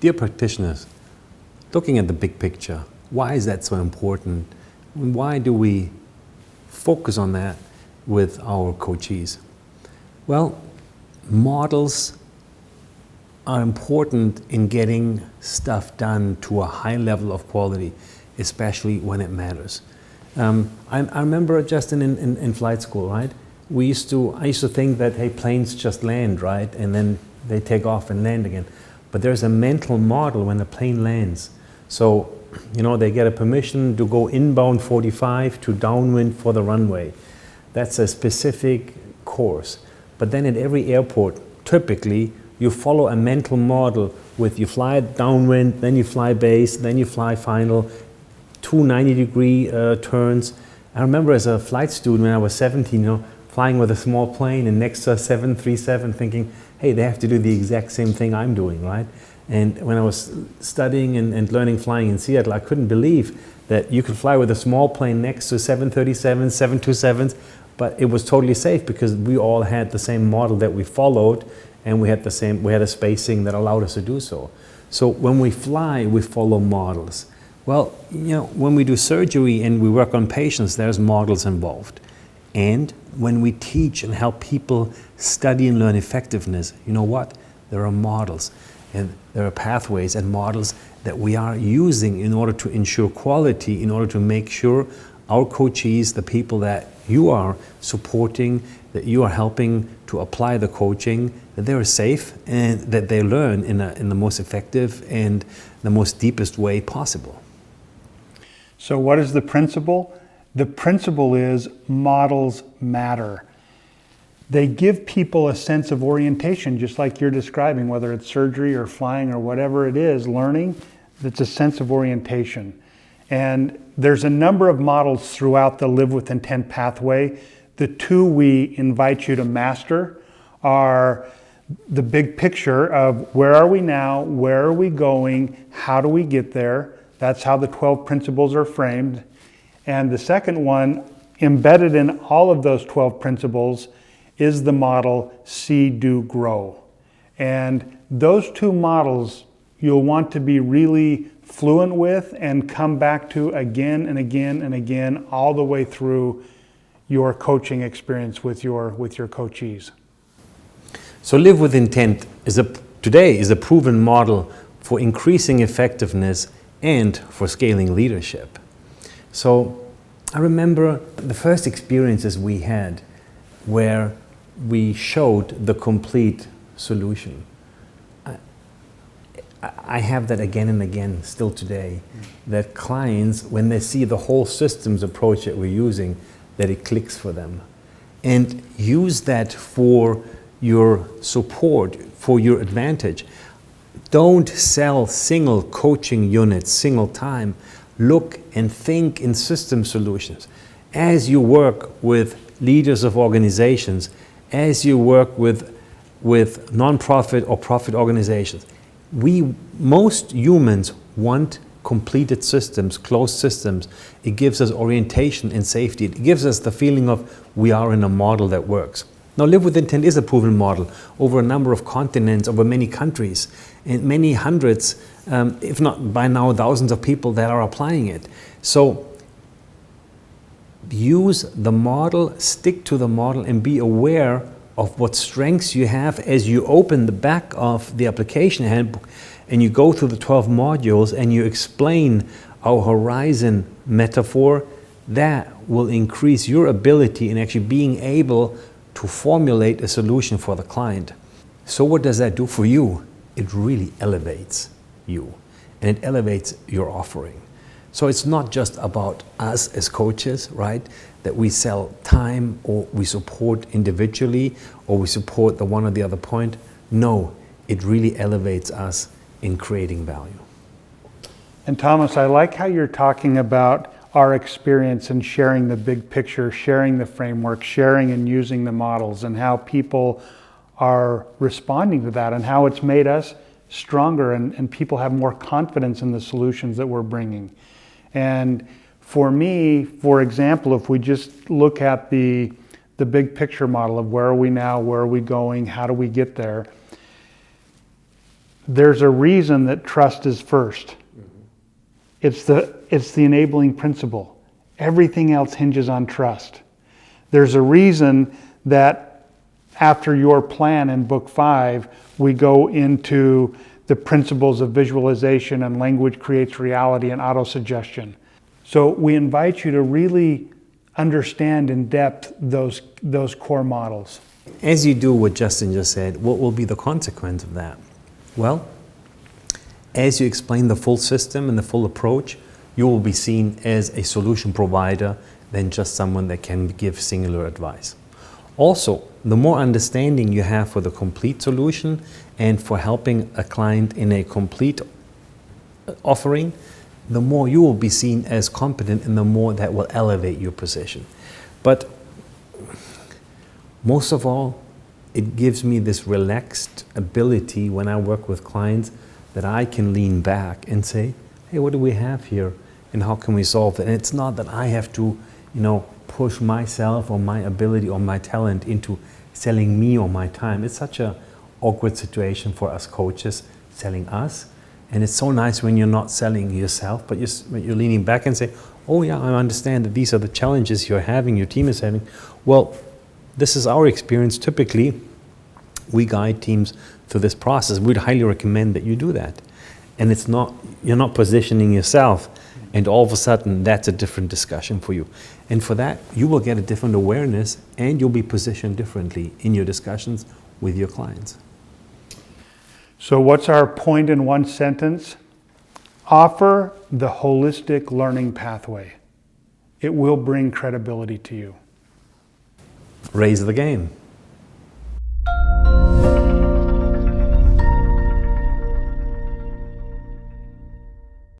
dear practitioners, looking at the big picture, why is that so important? Why do we focus on that with our coachees? Well, models are important in getting stuff done to a high level of quality, especially when it matters. I remember just in flight school, right? I used to think that, hey, planes just land, right? And then they take off and land again. But there's a mental model when a plane lands. So, they get a permission to go inbound 45 to downwind for the runway. That's a specific course. But then at every airport, typically, you follow a mental model with you fly downwind, then you fly base, then you fly final, 2 90-degree turns. I remember as a flight student when I was 17, flying with a small plane and next to a 737 thinking, hey, they have to do the exact same thing I'm doing, right? And when I was studying and learning flying in Seattle, I couldn't believe that you could fly with a small plane next to 737s, 727s, but it was totally safe because we all had the same model that we followed, and we had a spacing that allowed us to do so. So when we fly, we follow models. Well, when we do surgery and we work on patients, there's models involved. And when we teach and help people study and learn effectiveness, you know what? There are models and there are pathways and models that we are using in order to ensure quality, in order to make sure our coachees, the people that you are supporting, that you are helping to apply the coaching, that they're safe and that they learn in the most effective and the most deepest way possible. So what is the principle? The principle is models matter. They give people a sense of orientation, just like you're describing, whether it's surgery or flying or whatever it is, learning, it's a sense of orientation. And there's a number of models throughout the Live with Intent pathway. The two we invite you to master are the big picture of where are we now, where are we going, how do we get there? That's how the 12 principles are framed. And the second one, embedded in all of those 12 principles, is the model See, Do, Grow. And those two models you'll want to be really fluent with and come back to again and again and again all the way through your coaching experience with your coachees. So Live with Intent today is a proven model for increasing effectiveness and for scaling leadership. So I remember the first experiences we had where we showed the complete solution. I have that again and again still today, that clients, when they see the whole systems approach that we're using, that it clicks for them. And use that for your support, for your advantage. Don't sell single coaching units, single time. Look and think in system solutions. As you work with leaders of organizations, as you work with nonprofit or profit organizations, most humans want completed systems, closed systems. It gives us orientation and safety. It gives us the feeling of we are in a model that works. Now, Live with Intent is a proven model over a number of continents, over many countries, and many hundreds, if not by now thousands of people that are applying it. So use the model, stick to the model, and be aware of what strengths you have as you open the back of the application handbook and you go through the 12 modules and you explain our horizon metaphor. That will increase your ability in actually being able to formulate a solution for the client. So what does that do for you? It really elevates you and it elevates your offering. So it's not just about us as coaches, right? That we sell time or we support individually or we support the one or the other point. No, it really elevates us in creating value. And Thomas, I like how you're talking about our experience and sharing the big picture, sharing the framework, sharing and using the models, and how people are responding to that and how it's made us stronger and people have more confidence in the solutions that we're bringing. And for me, for example, if we just look at the big picture model of where are we now, where are we going, how do we get there, There's a reason that trust is first. It's the enabling principle. Everything else hinges on trust. There's a reason that after your plan in book 5, we go into the principles of visualization and language creates reality and autosuggestion. So we invite you to really understand in depth those core models. As you do what Justin just said, what will be the consequence of that? Well, as you explain the full system and the full approach, you will be seen as a solution provider than just someone that can give singular advice. Also, the more understanding you have for the complete solution and for helping a client in a complete offering, the more you will be seen as competent and the more that will elevate your position. But most of all, it gives me this relaxed ability when I work with clients that I can lean back and say, hey, what do we have here and how can we solve it? And it's not that I have to, push myself or my ability or my talent into selling me or my time. It's such an awkward situation for us coaches selling us. And it's so nice when you're not selling yourself, but you're leaning back and say, oh yeah, I understand that these are the challenges you're having, your team is having. Well, this is our experience. Typically, we guide teams through this process. We'd highly recommend that you do that. And you're not positioning yourself, and all of a sudden, that's a different discussion for you. And for that, you will get a different awareness, and you'll be positioned differently in your discussions with your clients. So what's our point in one sentence? Offer the holistic learning pathway. It will bring credibility to you. Raise the game.